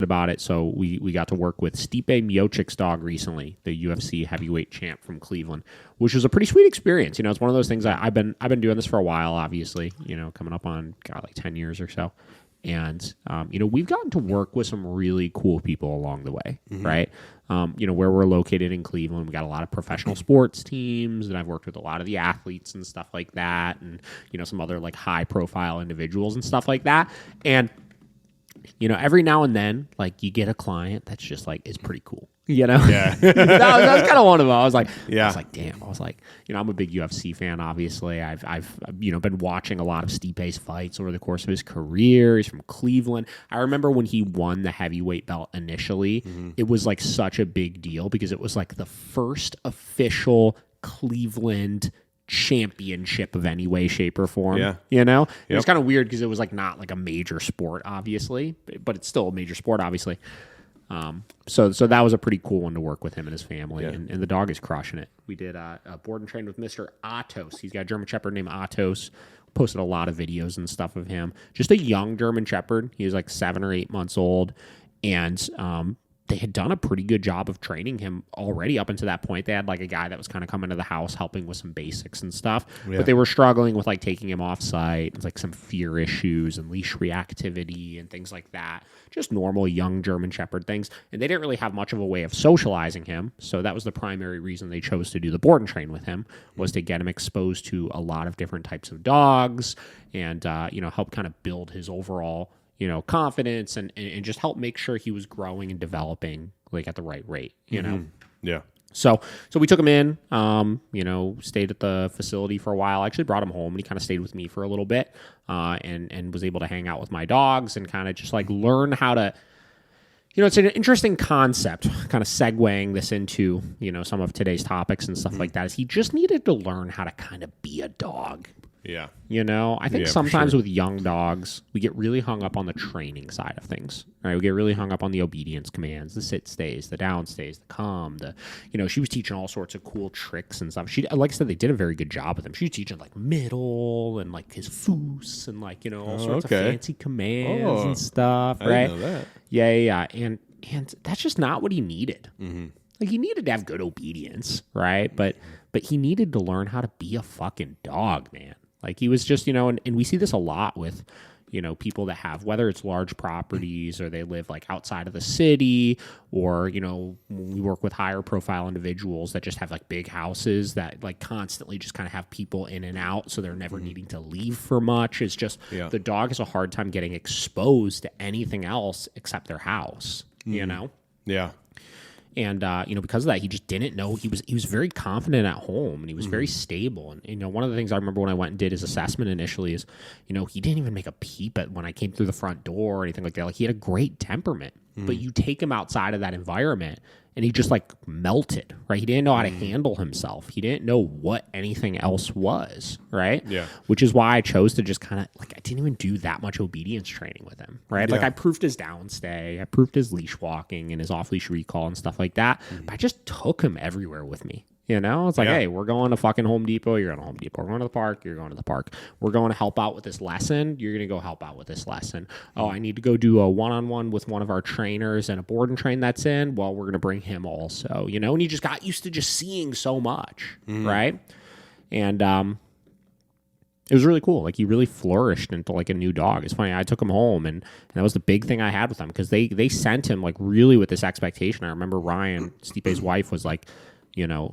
about it. So we got to work with Stipe Miocic's dog recently, the UFC heavyweight champ from Cleveland, which was a pretty sweet experience. It's one of those things I've been doing this for a while, obviously, coming up on like 10 years or so. And, we've gotten to work with some really cool people along the way, right? Where we're located in Cleveland, we got a lot of professional sports teams, and I've worked with a lot of the athletes and stuff like that, and, some other like high profile individuals and stuff like that. And, every now and then, like, you get a client that's just like, is pretty cool. Yeah. that was kind of one of them. I was like, damn. I was like, I'm a big UFC fan, obviously. I've been watching a lot of Stipe's fights over the course of his career. He's from Cleveland. I remember when he won the heavyweight belt initially, it was like such a big deal because it was like the first official Cleveland championship of any way, shape, or form. It was kind of weird because it was like not like a major sport, obviously, but it's still a major sport, obviously. So that was a pretty cool one to work with him and his family, and the dog is crushing it. We did a board and train with Mr. Atos. He's got a German Shepherd named Atos. Posted a lot of videos and stuff of him. Just a young German Shepherd. He was like 7 or 8 months old, and they had done a pretty good job of training him already up until that point. They had like a guy that was kind of coming to the house helping with some basics and stuff, but they were struggling with like taking him off site. It's like some fear issues and leash reactivity and things like that. Just normal young German Shepherd things. And they didn't really have much of a way of socializing him. So that was the primary reason they chose to do the board and train with him, was to get him exposed to a lot of different types of dogs and, help kind of build his overall confidence and just help make sure he was growing and developing like at the right rate, Yeah. So we took him in, stayed at the facility for a while. I actually brought him home and he kind of stayed with me for a little bit, and was able to hang out with my dogs and kind of just like learn how to, it's an interesting concept, kind of segueing this into, some of today's topics and stuff like that, is he just needed to learn how to kind of be a dog. Yeah. I think sometimes with young dogs, we get really hung up on the training side of things, right? We get really hung up on the obedience commands, the sit stays, the down stays, the come, she was teaching all sorts of cool tricks and stuff. She, like I said, they did a very good job with him. She was teaching like middle and like his foos and like, all sorts of fancy commands and stuff, right? I didn't know that. Yeah. And that's just not what he needed. Like, he needed to have good obedience, right? But he needed to learn how to be a fucking dog, man. Like, he was just, and we see this a lot with, people that have, whether it's large properties or they live like outside of the city, or, we work with higher profile individuals that just have like big houses that like constantly just kind of have people in and out. So they're never needing to leave for much. It's just the dog has a hard time getting exposed to anything else except their house, Yeah. And, because of that, he just didn't know. He was very confident at home, and he was very stable. And, one of the things I remember when I went and did his assessment initially is, he didn't even make a peep at when I came through the front door or anything like that. Like, he had a great temperament, but you take him outside of that environment and he just like melted, right? He didn't know how to handle himself. He didn't know what anything else was, right? Yeah. Which is why I chose to just kind of like, I didn't even do that much obedience training with him, right? Yeah. Like, I proofed his downstay, I proofed his leash walking and his off leash recall and stuff like that. But I just took him everywhere with me. It's like, hey, we're going to fucking Home Depot. You're going to Home Depot. We're going to the park. You're going to the park. We're going to help out with this lesson. You're going to go help out with this lesson. Oh, I need to go do a one-on-one with one of our trainers and a board and train that's in. Well, we're going to bring him also, and he just got used to just seeing so much, right? And it was really cool. Like, he really flourished into like a new dog. It's funny. I took him home, and that was the big thing I had with him, because they sent him like really with this expectation. I remember Ryan, Stipe's wife, was like,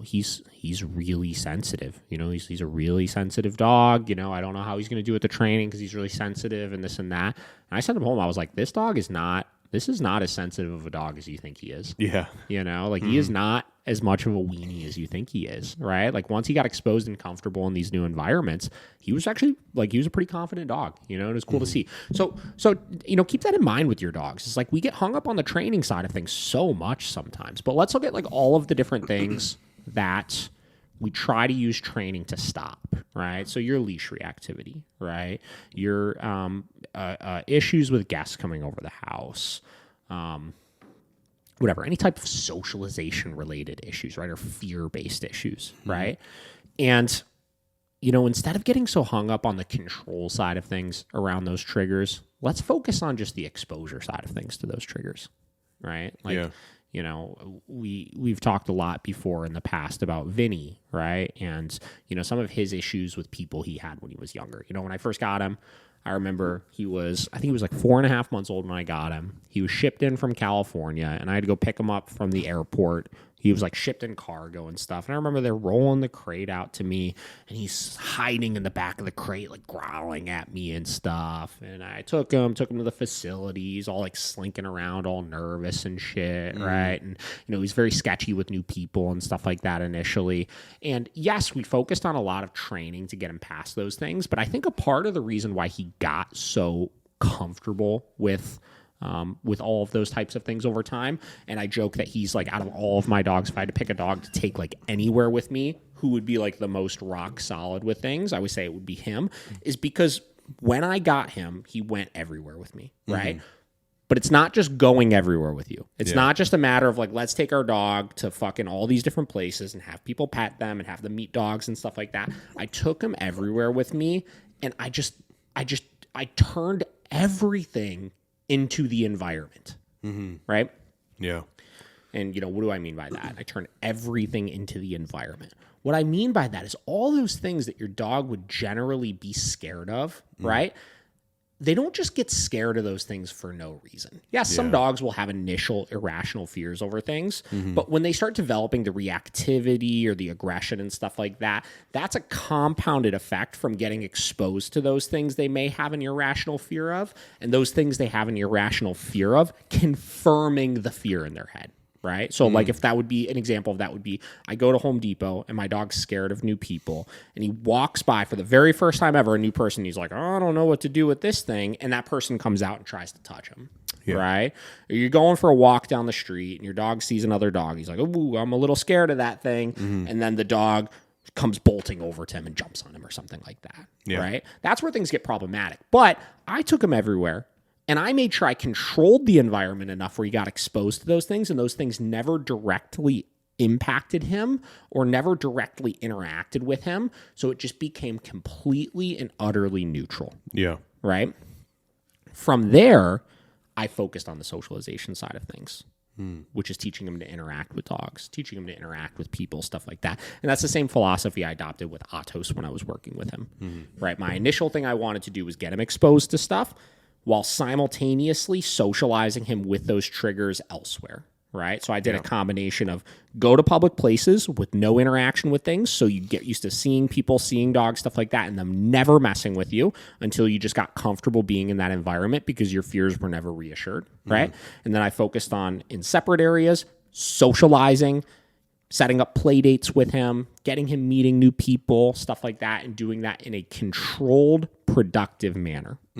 he's really sensitive. He's a really sensitive dog. I don't know how he's going to do with the training because he's really sensitive and this and that. And I sent him home. I was like, this is not as sensitive of a dog as you think he is. Yeah. He is not as much of a weenie as you think he is, right? Like, once he got exposed and comfortable in these new environments, he was actually like, he was a pretty confident dog, and it was cool to see. So, keep that in mind with your dogs. It's like, we get hung up on the training side of things so much sometimes, but let's look at like all of the different things that we try to use training to stop, right? So your leash reactivity, right? Your issues with guests coming over the house, whatever, any type of socialization related issues, right? Or fear-based issues, right? And instead of getting so hung up on the control side of things around those triggers, let's focus on just the exposure side of things to those triggers, right? Like, we've talked a lot before in the past about Vinny, right? And, some of his issues with people he had when he was younger. When I first got him, I remember I think he was like 4.5 months old when I got him. He was shipped in from California, and I had to go pick him up from the airport. He was like shipped in cargo and stuff. And I remember they're rolling the crate out to me, and he's hiding in the back of the crate, like growling at me and stuff. And I took him to the facilities, all like slinking around, all nervous and shit, right? And, he's very sketchy with new people and stuff like that initially. And yes, we focused on a lot of training to get him past those things. But I think a part of the reason why he got so comfortable with all of those types of things over time. And I joke that he's like, out of all of my dogs, if I had to pick a dog to take like anywhere with me, who would be like the most rock solid with things, I would say it would be him, is because when I got him, he went everywhere with me, right? But it's not just going everywhere with you. It's not just a matter of like, let's take our dog to fucking all these different places and have people pet them and have them meet dogs and stuff like that. I took him everywhere with me, and I turned everything into the environment, right? Yeah. And, what do I mean by that? I turn everything into the environment. What I mean by that is all those things that your dog would generally be scared of, right? They don't just get scared of those things for no reason. Yes, some dogs will have initial irrational fears over things, but when they start developing the reactivity or the aggression and stuff like that, that's a compounded effect from getting exposed to those things they may have an irrational fear of, and those things they have an irrational fear of confirming the fear in their head. Right. So like if that would be an example of that would be I go to Home Depot and my dog's scared of new people, and he walks by for the very first time ever, a new person. He's like, oh, I don't know what to do with this thing. And that person comes out and tries to touch him. Yeah. Right. Or you're going for a walk down the street and your dog sees another dog. He's like, oh, I'm a little scared of that thing. And then the dog comes bolting over to him and jumps on him or something like that. Yeah. Right. That's where things get problematic. But I took him everywhere. And I made sure I controlled the environment enough where he got exposed to those things, and those things never directly impacted him or never directly interacted with him. So it just became completely and utterly neutral. Yeah. Right? From there, I focused on the socialization side of things, which is teaching him to interact with dogs, teaching him to interact with people, stuff like that. And that's the same philosophy I adopted with Atos when I was working with him. Right? My initial thing I wanted to do was get him exposed to stuff, while simultaneously socializing him with those triggers elsewhere, right? So I did a combination of go to public places with no interaction with things, so you get used to seeing people, seeing dogs, stuff like that, and them never messing with you until you just got comfortable being in that environment because your fears were never reassured, right? And then I focused on, in separate areas, socializing, setting up play dates with him, getting him meeting new people, stuff like that, and doing that in a controlled, productive manner.